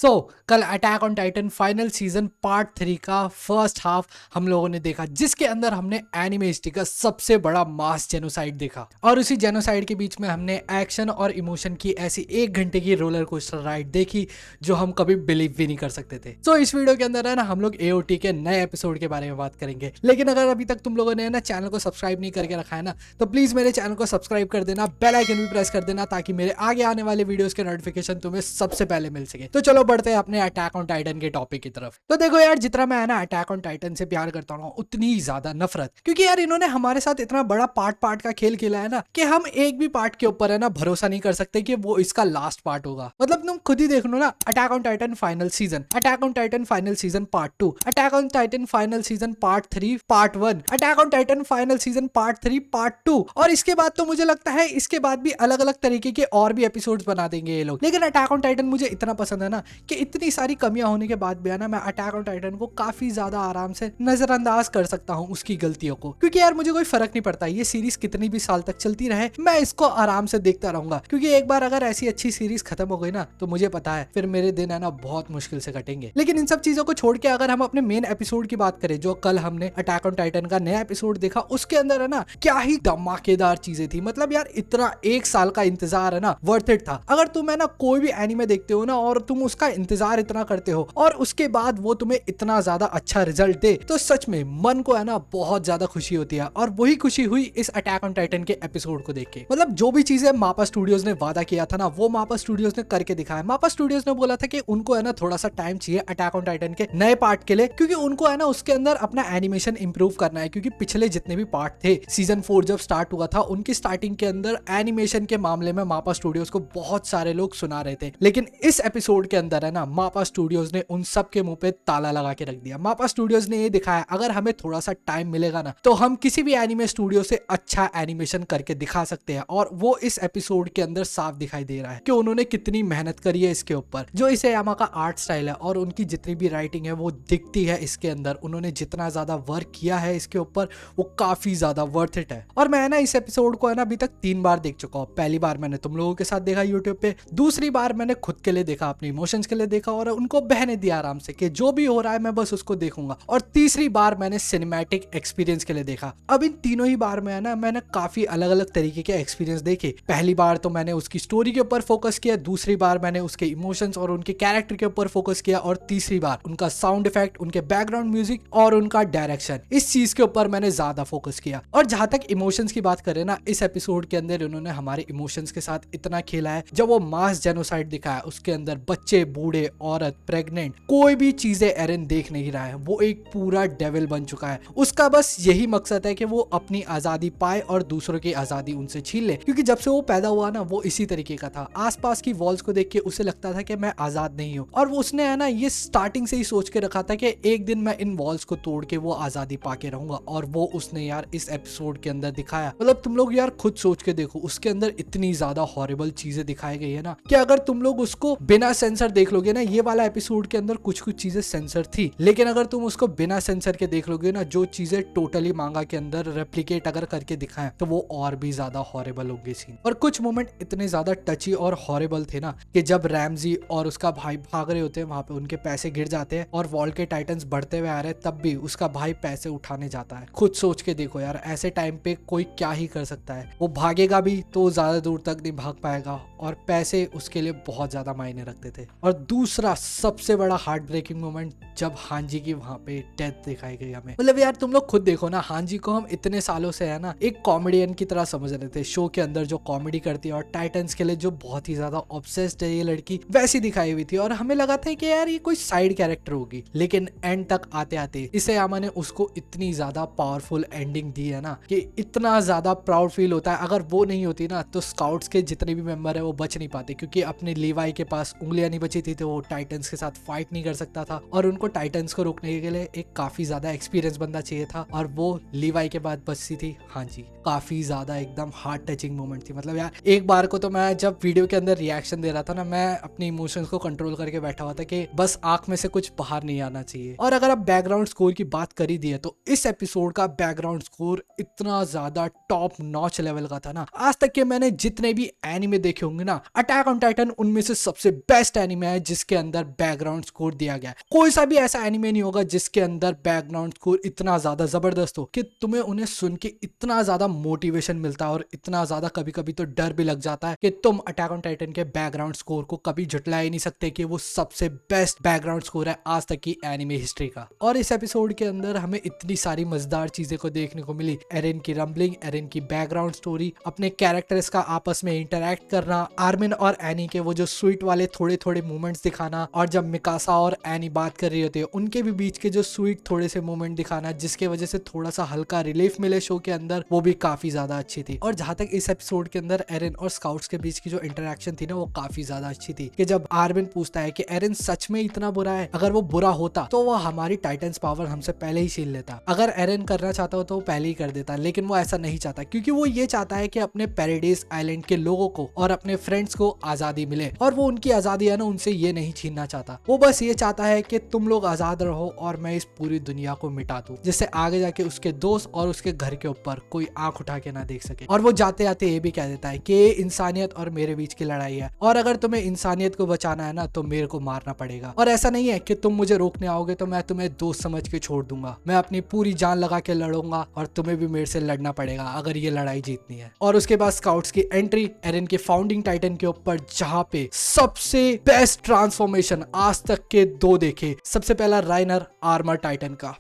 कल attack on Titan final season part 3 का first half हम लोगों ने देखा, जिसके अंदर हमने एनिमे हिस्ट्री का सबसे बड़ा मास जेनोसाइड देखा। और उसी जेनोसाइड के बीच में हमने एक्शन और इमोशन की ऐसी 1 घंटे की रोलर कोस्टर राइड देखी जो हम कभी बिलीव भी नहीं कर सकते थे। इस वीडियो के अंदर है ना हम लोग एओटी के नए एपिसोड के बारे में बात करेंगे। लेकिन अगर अभी तक तुम लोगों ने ना चैनल को सब्सक्राइब नहीं करके रखा है ना, तो प्लीज मेरे चैनल को सब्सक्राइब कर देना, बेल आइकन भी प्रेस कर देना ताकि मेरे आगे आने वाले वीडियोस के नोटिफिकेशन तुम्हें सबसे पहले मिल सके। तो चलो बढ़ते हैं अपने अटैक ऑन टाइटन के टॉपिक की तरफ। तो देखो यार, जितना मैं ना अटैक ऑन टाइटन से प्यार करता हूँ उतनी ज्यादा नफरत, क्योंकि यार इन्होंने हमारे साथ इतना बड़ा पार्ट का खेल खेला है ना कि हम एक भी पार्ट के ऊपर है ना भरोसा नहीं कर सकते कि वो इसका लास्ट पार्ट होगा। मतलब तुम खुद ही देख लो ना, attack on Titan final season, attack on Titan final season part 2, attack on Titan final season part 3 part 1, attack on Titan final season part 3 part 2, और इसके बाद तो मुझे लगता है इसके बाद भी अलग अलग तरीके के और भी एपिसोड्स बना देंगे ये लोग। लेकिन अटैक ऑन टाइटन मुझे इतना पसंद है ना कि इतनी सारी कमियां होने के बाद भी है ना मैं अटैक ऑन टाइटन को काफी ज्यादा आराम से नजरअंदाज कर सकता हूँ उसकी गलतियों को, क्योंकि यार मुझे कोई फर्क नहीं पड़ता ये सीरीज कितनी भी साल तक चलती रहे, मैं इसको आराम से देखता रहूंगा। क्योंकि एक बार अगर ऐसी अच्छी सीरीज खत्म हो गई ना तो मुझे पता है फिर मेरे दिन है ना बहुत मुश्किल से कटेंगे। लेकिन इन सब चीजों को छोड़ के अगर हम अपने मेन एपिसोड की बात करें, जो कल हमने अटैक ऑन टाइटन का नया एपिसोड देखा, उसके अंदर है ना क्या ही धमाकेदार चीजें थी। मतलब यार इतना 1 साल का इंतजार है ना वर्थ इट था। अगर तुम है ना कोई भी एनीमे देखते हो ना और तुम उसका इंतजार इतना करते हो और उसके बाद वो तुम्हें इतना ज्यादा अच्छा रिजल्ट दे, तो सच में मन को है ना बहुत ज्यादा खुशी होती है। और वही खुशी हुई इस अटैक ऑन टाइटन के एपिसोड को देख के। मतलब जो भी चीजें मापा स्टूडियोज ने वादा किया था ना, वो मापा स्टूडियोज ने करके दिखाया। मापा स्टूडियोज ने बोला था कि उनको है ना थोड़ा सा टाइम चाहिए अटैक ऑन टाइटन के नए पार्ट के लिए, क्योंकि उनको है ना उसके अंदर अपना एनिमेशन इंप्रूव करना है। क्योंकि पिछले जितने भी पार्ट थे, सीजन 4 जब स्टार्ट हुआ था, उनकी स्टार्टिंग के अंदर एनिमेशन के मामले में मापा स्टूडियोज को बहुत सारे लोग सुना रहे थे। लेकिन इस एपिसोड के अंदर है ना मापा स्टूडियोज ने उन सब के मुंह पे ताला लगा के रख दिया। मापा स्टूडियोज ने ये दिखाया अगर हमें थोड़ा सा टाइम मिलेगा ना तो हम किसी भी एनिमे स्टूडियो से अच्छा एनिमेशन करके दिखा सकते हैं। और वो इस एपिसोड के अंदर साफ दिखाई दे रहा है कि उन्होंने कितनी मेहनत करी है इसके ऊपर। जो इसेयामा का आर्ट स्टाइल है और उनकी जितनी भी राइटिंग है वो दिखती है इसके अंदर। उन्होंने जितना ज्यादा वर्क किया है इसके ऊपर वो काफी ज्यादा वर्थ इट है। और मैं ना इस एपिसोड को है ना अभी तक 3 बार देख चुका हूँ। पहली बार मैंने तुम लोगों के साथ देखा यूट्यूब पे, दूसरी बार मैंने खुद के लिए देखा, अपने इमोशंस के लिए देखा और उनको बहने दिया आराम से कि जो भी हो रहा है मैं बस उसको देखूंगा, और तीसरी बार मैंने सिनेमैटिक एक्सपीरियंस के लिए देखा। अब इन तीनों ही बार में है ना मैंने काफी अलग अलग तरीके के एक्सपीरियंस देखे। पहली बार तो मैंने उसकी स्टोरी के ऊपर फोकस किया, दूसरी बार मैंने उसके इमोशंस और उनके कैरेक्टर के ऊपर फोकस किया, और तीसरी बार उनका साउंड इफेक्ट, उनके बैकग्राउंड म्यूजिक और उनका डायरेक्शन, इस चीज के ऊपर मैंने ज्यादा फोकस किया। और जहां तक इमोशंस की बात करें ना, इस एपिसोड के अंदर उन्होंने हमारे इमोशंस के साथ इतना खेला है। जब वो मास जेनोसाइड दिखाया, उसके अंदर बच्चे, बूढ़े, औरत, प्रेग्नेंट, कोई भी चीजें एरन देख नहीं रहा है। वो एक पूरा डेविल बन चुका है। उसका बस यही मकसद है कि वो अपनी आजादी पाए और दूसरों की आजादी उनसे छीन ले। क्योंकि जब से वो पैदा हुआ ना वो इसी तरीके का था। आसपास की वॉल्स को देख के उसे लगता था कि मैं आजाद नहीं हूँ, और उसने है ना ये स्टार्टिंग से ही सोच के रखा था कि एक दिन मैं इन वॉल्स को तोड़ के वो आजादी पाके रहूंगा। और वो उसने यार इस एपिसोड के अंदर दिखाया। मतलब तुम लोग यार खुद सोच के देखो, उसके अंदर इतनी ज्यादा हॉरिबल चीजें दिखाई गई है ना कि अगर तुम लोग उसको बिना सेंसर देख लोगे ना, ये वाला एपिसोड के अंदर कुछ कुछ चीजें सेंसर थी, लेकिन अगर तुम उसको बिना सेंसर के देख लोगे ना, जो चीजें टोटली मांगा के अंदर रेप्लिकेट अगर करके दिखाएं तो वो और भी ज्यादा हॉरिबल होंगे सीन। और कुछ मोमेंट इतने ज्यादा टची और हॉरिबल थे ना कि जब रैमजी और उसका भाई भाग रहे होते हैं, वहां पे उनके पैसे गिर जाते हैं और वॉल के टाइटन्स बढ़ते हुए आ रहे हैं, तब भी उसका भाई पैसे उठाने जाता है। खुद सोच के देखो यार, ऐसे टाइम पे कोई क्या ही कर सकता है। वो भागेगा भी तो ज्यादा दूर तक नहीं भाग पाएगा, और पैसे उसके लिए बहुत ज्यादा मायने रखते थे। और दूसरा सबसे बड़ा हार्ट ब्रेकिंग मोमेंट जब हांजी की वहां पे डेथ दिखाई गई हमें। मतलब यार तुम लोग खुद देखो ना, हांजी को हम इतने सालों से है ना एक कॉमेडियन की तरह समझ रहे थे, शो के अंदर जो कॉमेडी करती है और टाइटन्स के लिए जो बहुत ही ज्यादा ऑब्सेस्ड है ये लड़की, वैसी दिखाई हुई थी। और हमें लगा था कि यार ये कोई साइड कैरेक्टर होगी, लेकिन एंड तक आते आते इसेयामा ने उसको इतनी ज्यादा पावरफुल एंडिंग दी है ना कि इतना ज्यादा प्राउड फील होता है। अगर वो नहीं होती ना तो स्काउट्स के जितने भी मेंबर है वो बच नहीं पाते, क्योंकि अपने लीवाई के पास उंगलियां नहीं बची थी तो वो टाइटन्स के साथ फाइट नहीं कर सकता था। और उनको टाइटन्स को रोकने के लिए एक काफी ज्यादा एक्सपीरियंस बंदा चाहिए था, और वो लीवाई के बाद बचती थी हांजी। काफी ज्यादा एकदम हार्ट टचिंग मोमेंट थी। मतलब यार एक बार को तो मैं जब वीडियो के अंदर रिएक्शन दे रहा था ना, मैं अपने इमोशंस को कंट्रोल करके बैठा हुआ था कि बस आंख में से कुछ बाहर नहीं आना चाहिए। और अगर आप बैकग्राउंड स्कोर की बात कर ही दी है तो इस एपिसोड का बैकग्राउंड स्कोर इतना ज्यादा टॉप नॉच लेवल का था ना, आज तक के मैंने जितने भी एनिमे देखे होंगे ना, अटैक ऑन टाइटन उनमें से सबसे बेस्ट एनिमे है जिसके अंदर बैकग्राउंड स्कोर दिया गया है। कोई सा भी ऐसा एनिमे नहीं होगा जिसके अंदर बैकग्राउंड स्कोर इतना ज्यादा जबरदस्त हो कि तुम्हें उन्हें सुन के इतना ज्यादा मोटिवेशन मिलता है और इतना ज्यादा कभी कभी तो डर भी लग जाता है कि तुम अटैक ऑन टाइटन के बैकग्राउंड स्कोर को कभी झुटला ही नहीं सकते कि वो सबसे बेस्ट बैकग्राउंड स्कोर है आज तक की एनिमे हिस्ट्री का। और इस एपिसोड के अंदर हमें इतनी सारी मजेदार चीजें को देखने को मिली। एरेन की रंबलिंग, एरेन की बैकग्राउंड स्टोरी, अपने कैरेक्टर्स का आपस में इंटरैक्ट करना, आर्मिन और एनी के वो जो स्वीट वाले थोड़े थोड़े मूवमेंट्स दिखाना, और जब मिकासा और एनी बात कर रही होती है उनके भी बीच के जो स्वीट थोड़े से मूवमेंट दिखाना जिसके वजह से थोड़ा सा हल्का रिलीफ मिले शो के अंदर, वो भी काफी ज्यादा अच्छी थी। और जहां तक इस एपिसोड के अंदर एरेन और स्काउट्स के बीच की जो इंटरेक्शन थी ना वो काफी ज्यादा अच्छी थी कि जब आर्मिन पूछता है कि एरेन सच में इतना बुरा है, अगर वो बुरा होता तो वो हमारी टाइटन्स पावर हमसे पहले ही छीन लेता, अगर एरेन करना चाहता हो तो वो पहले ही कर देता, लेकिन वो ऐसा नहीं चाहता क्योंकि वो ये चाहता है कि अपने पैराडाइज आइलैंड के लोगों को और अपने फ्रेंड्स को आजादी मिले, और वो उनकी आजादी है ना उनसे ये नहीं छीनना चाहता। वो बस ये चाहता है कि तुम लोग आजाद रहो और मैं इस पूरी दुनिया को मिटा दूं, जिससे आगे जाके उसके दोस्त और उसके घर के ऊपर कोई आंख उठा के ना देख सके। और वो जाते जाते ये भी कह देता है कि ये इंसानियत और मेरे बीच की लड़ाई है, और अगर तुम्हें इंसानियत को बचाना है ना तो मेरे को मारना पड़ेगा, और ऐसा नहीं है कि तुम मुझे रोकने आओगे तो मैं तुम्हें दोस्त समझ के छोड़ दूंगा, मैं अपनी पूरी जान लगा के लड़ूंगा और तुम्हें भी मेरे से लड़ना पड़ेगा अगर ये लड़ाई जीतनी है। और उसके बाद स्काउट्स की एंट्री एरेन के फाउंडिंग टाइटन के ऊपर, जहां पे सबसे बेस्ट ट्रांसफॉर्मेशन आज तक के 2 देखे। सबसे पहला राइनर आर्मर टाइटन का,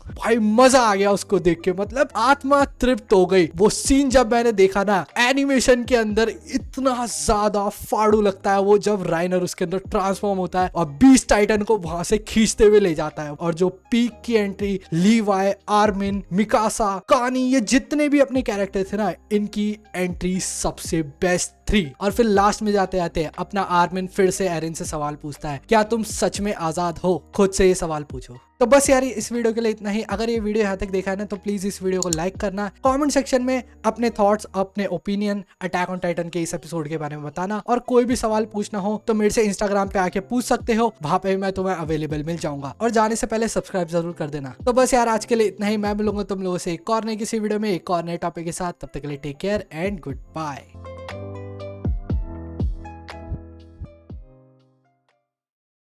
भाई मजा आ गया उसको देख के, मतलब आत्मा तृप्त हो गई। वो सीन जब मैंने देखा ना एनिमेशन के अंदर, इतना ज्यादा फाड़ू लगता है वो जब राइनर उसके अंदर ट्रांसफॉर्म होता है और बीस्ट टाइटन को वहां से खींचते हुए ले जाता है। और जो पीक की एंट्री, लीवाई, आर्मिन, मिकासा, कानी, ये जितने भी अपने कैरेक्टर थे ना, इनकी एंट्री सबसे बेस्ट 3। और फिर लास्ट में जाते जाते अपना आर्मिन फिर से एरेन से सवाल पूछता है, क्या तुम सच में आजाद हो? खुद से ये सवाल पूछो। तो बस यार इस वीडियो के लिए इतना ही। अगर ये वीडियो यहाँ तक देखा है ना तो प्लीज इस वीडियो को लाइक करना, कमेंट सेक्शन में अपने थॉट्स, अपने ओपिनियन अटैक ऑन टाइटन के इस एपिसोड के बारे में बताना, और कोई भी सवाल पूछना हो तो मेरे से इंस्टाग्राम पे आके पूछ सकते हो, वहां पे मैं तुम्हें अवेलेबल मिल जाऊंगा। और जाने से पहले सब्सक्राइब जरूर कर देना। तो बस यार आज के लिए इतना ही। मैं मिलूंगा तुम लोगों से एक और नई किसी वीडियो में एक और नए टॉपिक के साथ। तब तक के लिए take care and good bye.